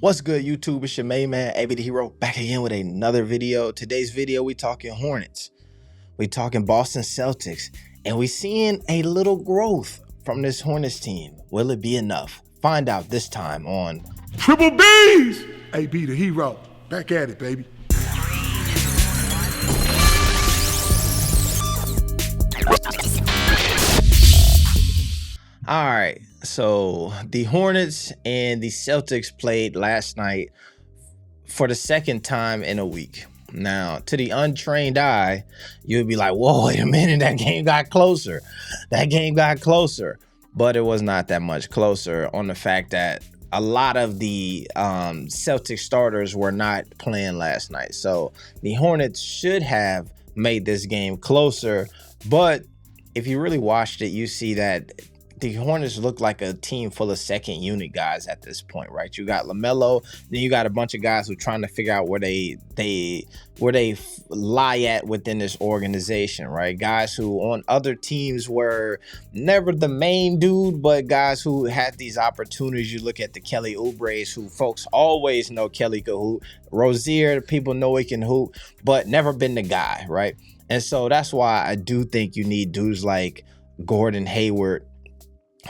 What's good, YouTube? It's your main man, AB the Hero, back again with another video. Today's video, we talking Hornets. We talking Boston Celtics. And we seeing a little growth from this Hornets team. Will it be enough? Find out this time on Triple B's! AB the Hero, back at it, baby. All right, so the Hornets and the Celtics played last night for the second time in a week. Now, to the untrained eye, you'd be like, whoa, wait a minute, that game got closer. That game got closer. But it was not that much closer on the fact that a lot of the Celtic starters were not playing last night. So the Hornets should have made this game closer. But if you really watched it, you see that the Hornets look like a team full of second unit guys at this point, right? You got Lamelo, then you got a bunch of guys who are trying to figure out where they lie at within this organization, right? Guys who on other teams were never the main dude, but guys who had these opportunities. You look at the Kelly Oubre's, who folks always know Kelly can hoop. Rozier, people know he can hoop, but never been the guy, right? And so that's why I do think you need dudes like Gordon Hayward,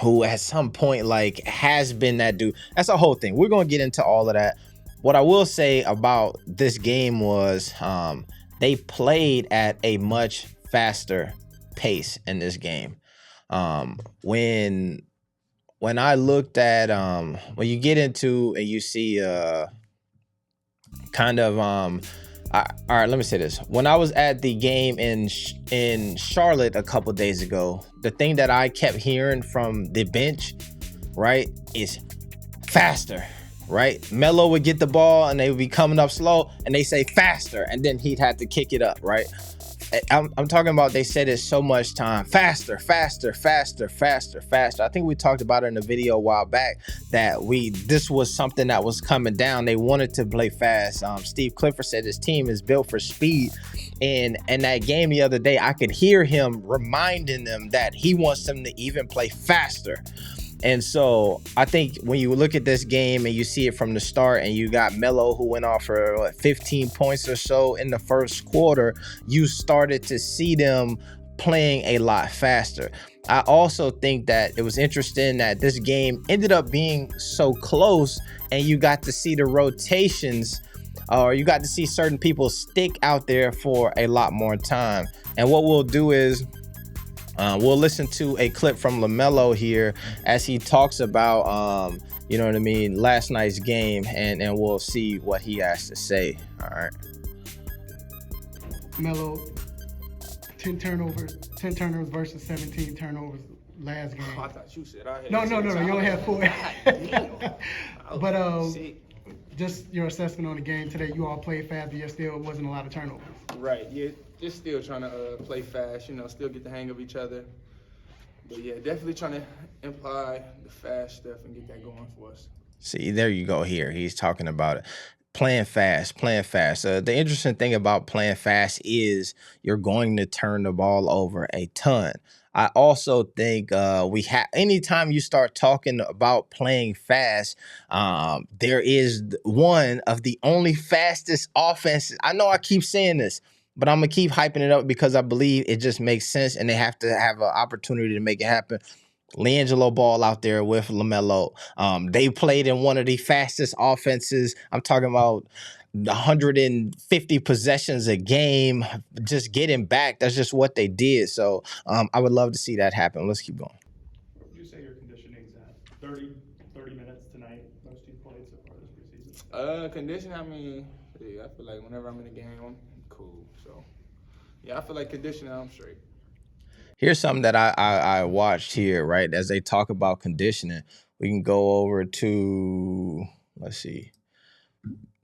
who at some point like has been that dude. That's the whole thing. We're going to get into all of that. What I will say about this game was they played at a much faster pace in this game. When I looked at when you get into and you see kind of all right, let me say this. When I was at the game in Charlotte a couple days ago, the thing that I kept hearing from the bench, right, is faster, right? Melo would get the ball and they would be coming up slow and they say faster, and then he'd have to kick it up, right? I'm talking about, they said it so much time, faster, faster, faster, faster, faster. I think we talked about it in a video a while back that this was something that was coming down. They wanted to play fast. Steve Clifford said his team is built for speed. And in that game the other day, I could hear him reminding them that he wants them to even play faster. And so I think when you look at this game and you see it from the start, and you got Melo who went off for 15 points or so in the first quarter, you started to see them playing a lot faster. I also think that it was interesting that this game ended up being so close, and you got to see the rotations, or you got to see certain people stick out there for a lot more time. And what we'll do is we'll listen to a clip from Lamelo here as he talks about, you know what I mean, last night's game, and we'll see what he has to say. All right. Melo, 10 turnovers versus 17 turnovers last game. Oh, I thought you said I had. No, you only had 4. But just your assessment on the game today. You all played fast, but yet still wasn't a lot of turnovers. Right, yeah, just still trying to play fast, still get the hang of each other. But yeah, definitely trying to imply the fast stuff and get that going for us. See, there you go here. He's talking about it. Playing fast. The interesting thing about playing fast is you're going to turn the ball over a ton. I also think anytime you start talking about playing fast, there is one of the only fastest offenses. I know I keep saying this, but I'm going to keep hyping it up because I believe it just makes sense, and they have to have an opportunity to make it happen. Lamelo Ball out there with Lamelo. They played in one of the fastest offenses. I'm talking about 150 possessions a game, just getting back. That's just what they did. So I would love to see that happen. Let's keep going. Would you say your conditioning's at 30 minutes tonight, most teams played so far this preseason? Condition, I mean, yeah, I feel like whenever I'm in the game, I'm cool. So, yeah, I feel like conditioning, I'm straight. Here's something that I watched here, right? As they talk about conditioning, we can go over to, let's see,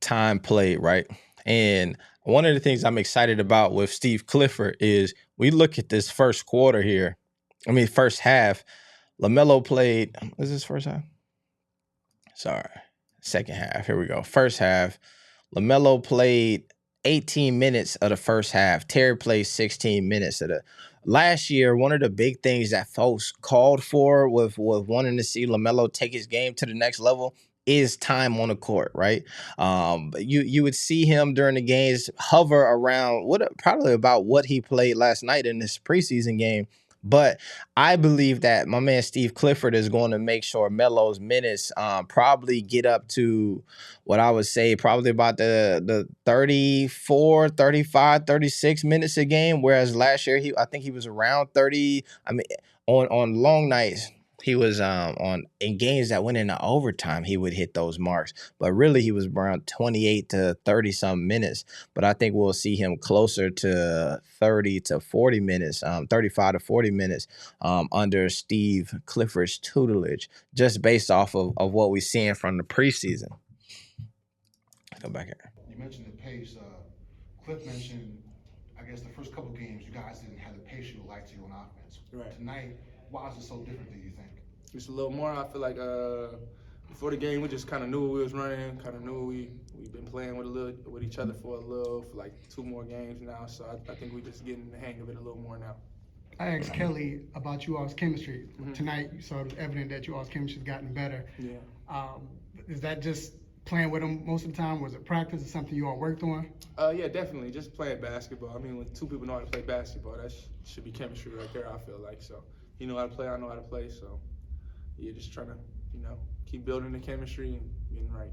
time played, right? And one of the things I'm excited about with Steve Clifford is we look at this first quarter here. First half. Lamelo played, is this first half? Sorry, second half. Here we go. First half. Lamelo played 18 minutes of the first half. Terry played 16 minutes of the last year. One of the big things that folks called for with wanting to see Lamelo take his game to the next level is time on the court, right? You would see him during the games hover around probably about what he played last night in this preseason game. But I believe that my man Steve Clifford is going to make sure Melo's minutes probably get up to what I would say probably about the 34, 35, 36 minutes a game. Whereas last year I think he was around 30. I mean, on long nights, he was in games that went into overtime, he would hit those marks. But really, he was around 28 to 30 some minutes. But I think we'll see him closer to 30 to 40 minutes, 35 to 40 minutes under Steve Clifford's tutelage, just based off of what we're seeing from the preseason. Go back here. You mentioned the pace. Cliff mentioned, I guess, the first couple games, you guys didn't have the pace you would like to on offense. Right. Tonight, why is it so different, do you think? Just a little more. I feel like before the game, we just kind of knew what we was running, kind of knew we've been playing with each other for like 2 more games now. So I think we're just getting the hang of it a little more now. I asked Kelly about you all's chemistry. Tonight, you saw it was evident that you all's chemistry has gotten better. Yeah. Is that just playing with him most of the time? Was it practice or something you all worked on? Yeah, definitely. Just playing basketball. I mean, when 2 people know how to play basketball, that should be chemistry right there, I feel like. So he know how to play, I know how to play. So yeah, just trying to, keep building the chemistry and getting right.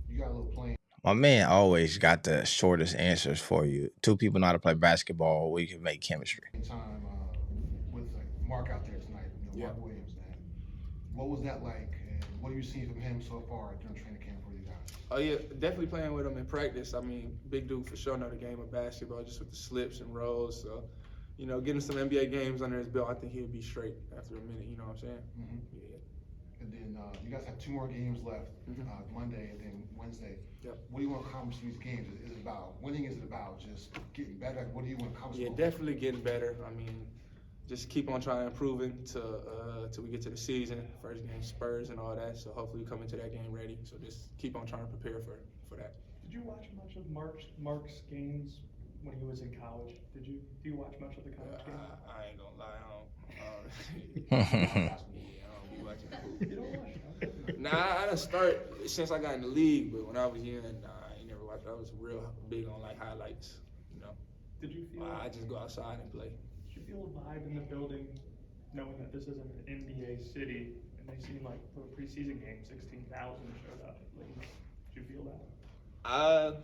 You got a little playing My man always got the shortest answers for you. 2 people know how to play basketball. We can make chemistry. time with Mark out there tonight, Mark Williams. And what was that like? And what have you seen from him so far during training camp for you guys? Oh yeah, definitely playing with him in practice. I mean, big dude for sure know the game of basketball, just with the slips and rolls. So, getting some NBA games under his belt, I think he'll be straight after a minute. You know what I'm saying? Mm-hmm. Yeah. And then you guys have 2 more games left, Monday and then Wednesday. Yep. What do you want to accomplish in these games? Is it about winning? Is it about just getting better? What do you want to accomplish? Yeah, definitely getting better. I mean, just keep on trying to improving till we get to the season. First game Spurs and all that. So hopefully we come into that game ready. So just keep on trying to prepare for that. Did you watch much of Mark's games when he was in college? Do you watch much of the college games? I ain't gonna lie, I don't be watching the You don't watch them? Nah, I done start since I got in the league, but when I was young, I ain't never watched. I was real big on like highlights, Did you feel? I just go outside and play. Did you feel a vibe in the building, knowing that this isn't an NBA city, and they seem like for a preseason game, 16,000 showed up? Like, did you feel that?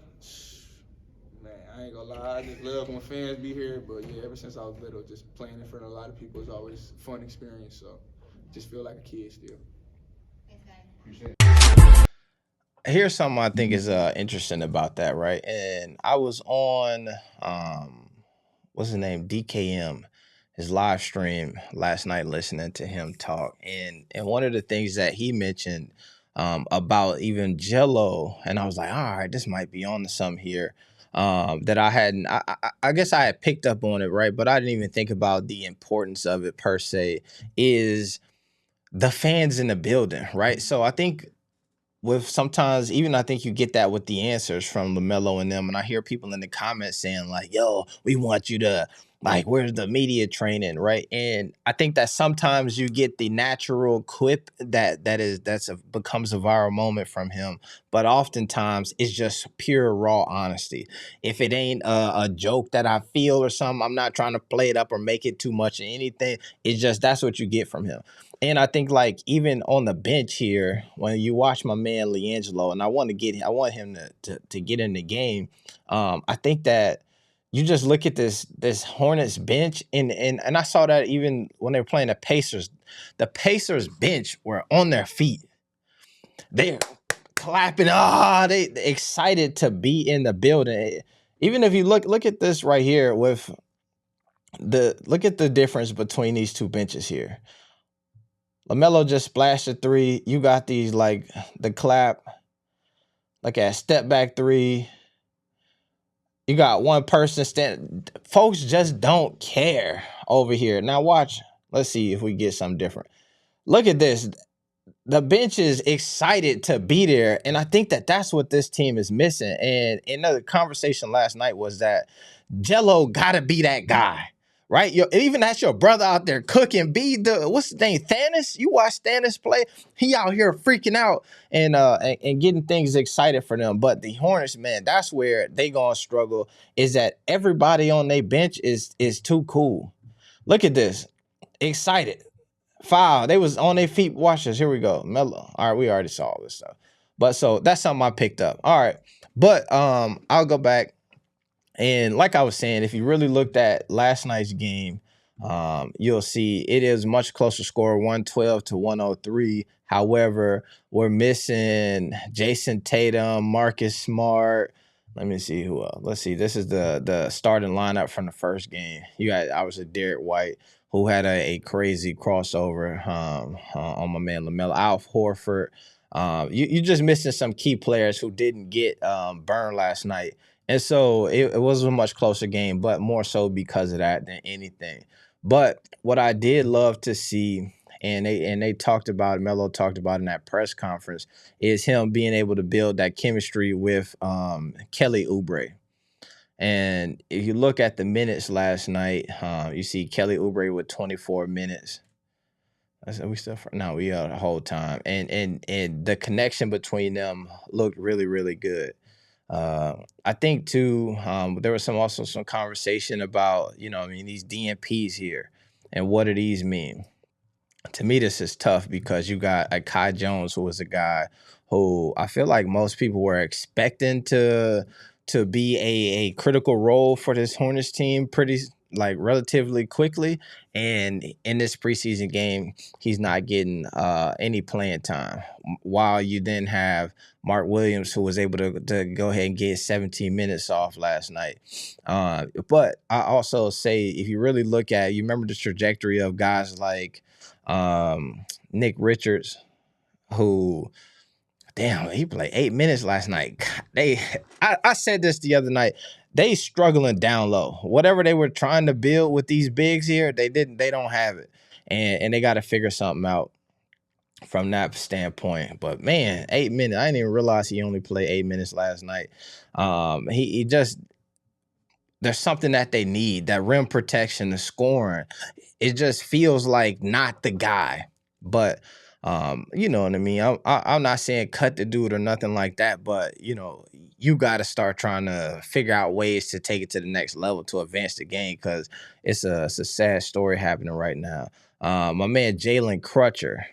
Man, I ain't gonna lie. I just love when fans be here, but yeah, ever since I was little, just playing in front of a lot of people is always a fun experience. So, just feel like a kid still. Here's something I think is interesting about that, right? And I was on what's his name, DKM, his live stream last night, listening to him talk, and one of the things that he mentioned about even Gelo, and I was like, all right, this might be on to something here. That I hadn't, I guess I had picked up on it, right? But I didn't even think about the importance of it per se, is the fans in the building, right? So I think with sometimes, even I think you get that with the answers from Lamelo and them, and I hear people in the comments saying like, yo, we want you to, like, where's the media training, right? And I think that sometimes you get the natural quip becomes a viral moment from him, but oftentimes it's just pure raw honesty. If it ain't a joke that I feel or something, I'm not trying to play it up or make it too much of anything. It's just that's what you get from him. And I think like even on the bench here, when you watch my man LiAngelo, and I want him to get in the game. I think that you just look at this Hornets bench, and I saw that even when they were playing the Pacers. The Pacers bench were on their feet. They're clapping. They excited to be in the building. Even if you look at this right here look at the difference between these 2 benches here. Lamelo just splashed a 3. You got these like the clap, like a step back 3. You got one person stand. Folks just don't care over here. Now watch. Let's see if we get something different. Look at this. The bench is excited to be there, and I think that that's what this team is missing. And another conversation last night was that Gelo got to be that guy, right? Even that's your brother out there cooking. What's his name? Thanos. You watch Thanos play. He out here freaking out and getting things excited for them. But the Hornets, man, that's where they gonna struggle. Is that everybody on their bench is too cool. Look at this, excited. Foul. They was on their feet. Watch this. Here we go. Melo. All right, we already saw all this stuff. But so that's something I picked up. All right. But I'll go back. And like I was saying, if you really looked at last night's game, you'll see it is much closer score, 112 to 103. However, we're missing Jason Tatum, Marcus Smart. Let me see who else. Let's see. This is the starting lineup from the first game. You got obviously Derek White, who had a crazy crossover on my man Lamelo. Al Horford. You just missing some key players who didn't get burned last night. And so it was a much closer game, but more so because of that than anything. But what I did love to see, and they talked about, Melo talked about in that press conference, is him being able to build that chemistry with Kelly Oubre. And if you look at the minutes last night, you see Kelly Oubre with 24 minutes. I said we still we are the whole time, and the connection between them looked really, really good. I think too, there was also some conversation about, these DNPs here and what do these mean? To me, this is tough because you got a Kai Jones, who was a guy who I feel like most people were expecting to be a critical role for this Hornets team relatively quickly. And in this preseason game, he's not getting any playing time. While you then have Mark Williams, who was able to go ahead and get 17 minutes off last night. But I also say, if you really look at, you remember the trajectory of guys like Nick Richards, who, damn, he played 8 minutes last night. I said this the other night. They struggling down low. Whatever they were trying to build with these bigs here, they don't have it. And they got to figure something out from that standpoint. But man, 8 minutes. I didn't even realize he only played 8 minutes last night. He just, there's something that they need, that rim protection, the scoring. It just feels like not the guy. But you know what I mean? I'm not saying cut the dude or nothing like that, but you got to start trying to figure out ways to take it to the next level to advance the game, because it's a sad story happening right now. My man Jalen Crutcher,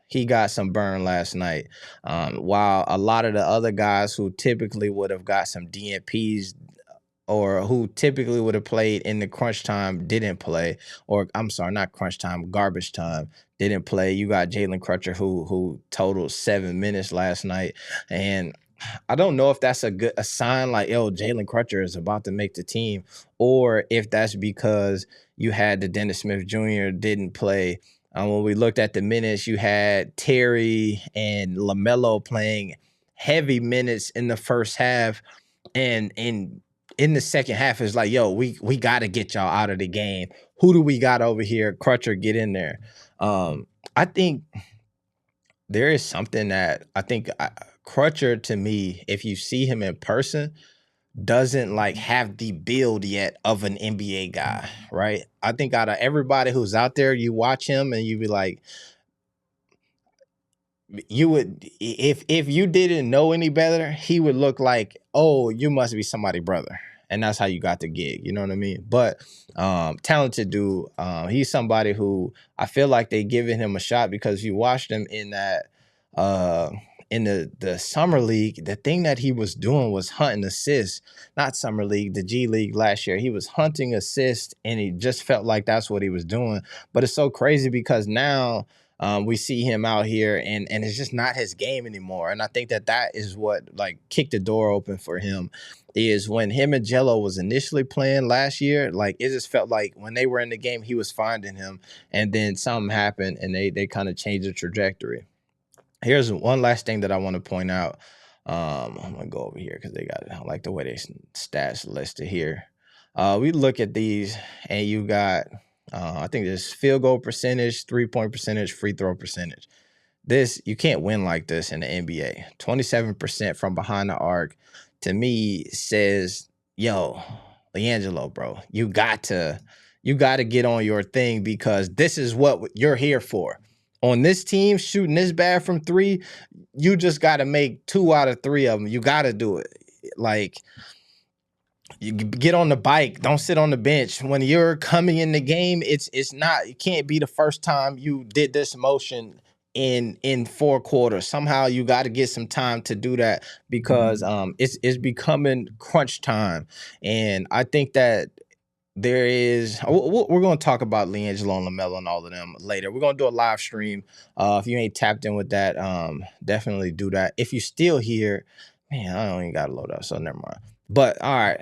he got some burn last night. While a lot of the other guys who typically would have got some DNPs or who typically would have played in the crunch time didn't play, or I'm sorry, not crunch time, garbage time, didn't play. You got Jalen Crutcher who totaled 7 minutes last night. And I don't know if that's a sign like, Jalen Crutcher is about to make the team, or if that's because you had the Dennis Smith Jr. didn't play. When we looked at the minutes, you had Terry and LaMelo playing heavy minutes in the first half, and in the second half, it's like, we got to get y'all out of the game. Who do we got over here? Crutcher, get in there. I think there is something that I think Crutcher, to me, if you see him in person, doesn't have the build yet of an NBA guy, right? I think out of everybody who's out there, you watch him and you be like, you would, if you didn't know any better, he would look like, you must be somebody's brother. And that's how you got the gig. You know what I mean? But talented dude. He's somebody who I feel like they giving him a shot, because you watched him in that in the summer league. The thing that he was doing was hunting assists. Not summer league, the G League last year. He was hunting assists, and he just felt like that's what he was doing. But it's so crazy because now we see him out here, and it's just not his game anymore. And I think that is what kicked the door open for him, is when him and Gelo was initially playing last year. It just felt like when they were in the game, he was finding him, and then something happened, and they kind of changed the trajectory. Here's one last thing that I want to point out. I'm gonna go over here because they got it. I like the way they stats listed here. We look at these, and you got I think there's field goal percentage, 3-point percentage, free throw percentage. This, you can't win like this in the NBA. 27% from behind the arc, to me, says, LiAngelo, bro, you got to you got to get on your thing because this is what you're here for. On this team, shooting this bad from 3, you just got to make 2 out of 3 of them. You got to do it. Like, you get on the bike, don't sit on the bench. When you're coming in the game, it's not, it can't be the first time you did this motion in 4 quarters. Somehow you got to get some time to do that because it's becoming crunch time. And I think that there is, we're going to talk about LiAngelo and Lamelo and all of them later. We're going to do a live stream. If you ain't tapped in with that, definitely do that. If you're still here, man, I don't even got to load up, so never mind. But all right,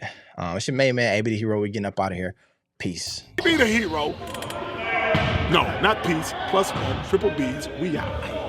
it's your main man, AB the Hero. We getting up out of here. Peace. Be the hero. No, not peace. +1, triple B's. We out.